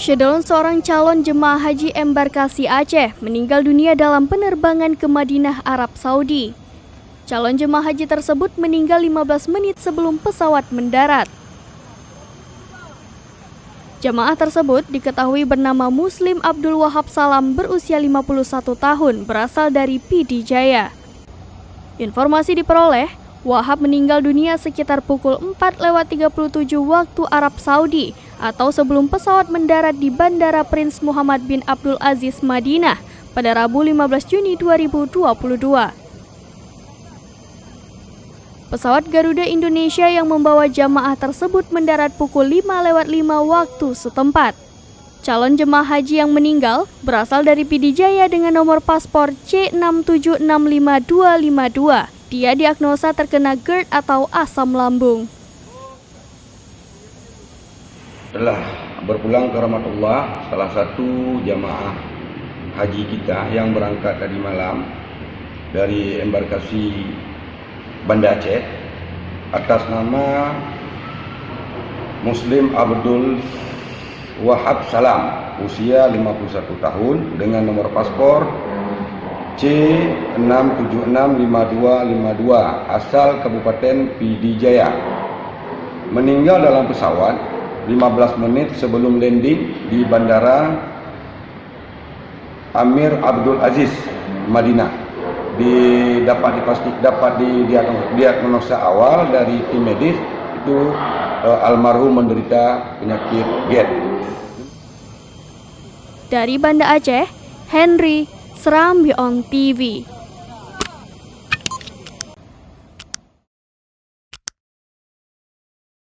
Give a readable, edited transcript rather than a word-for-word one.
Sheldon, seorang calon jemaah haji embarkasi Aceh, meninggal dunia dalam penerbangan ke Madinah, Arab Saudi. Calon jemaah haji tersebut meninggal 15 menit sebelum pesawat mendarat. Jemaah tersebut diketahui bernama Muslim Abdul Wahab Salam, berusia 51 tahun, berasal dari PD Jaya. Informasi diperoleh, Wahab meninggal dunia sekitar pukul 4:37 waktu Arab Saudi atau sebelum pesawat mendarat di Bandara Prince Muhammad bin Abdul Aziz, Madinah pada Rabu 15 Juni 2022. Pesawat Garuda Indonesia yang membawa jamaah tersebut mendarat pukul 5:05 waktu setempat. Calon jemaah haji yang meninggal berasal dari PD Jaya dengan nomor paspor C6765252. Dia diagnosa terkena GERD atau asam lambung. Telah berpulang ke rahmatullah salah satu jamaah haji kita yang berangkat tadi malam dari embarkasi Banda Aceh atas nama Muslim Abdul Wahab Salam, usia 51 tahun dengan nomor paspor C6765252, asal Kabupaten PD Jaya. Meninggal dalam pesawat 15 menit sebelum landing di Bandara Amir Abdul Aziz, Madinah. Dapat diagnosa awal dari tim medis itu almarhum menderita penyakit GERD. Dari Banda Aceh, Henry, Serambi On TV.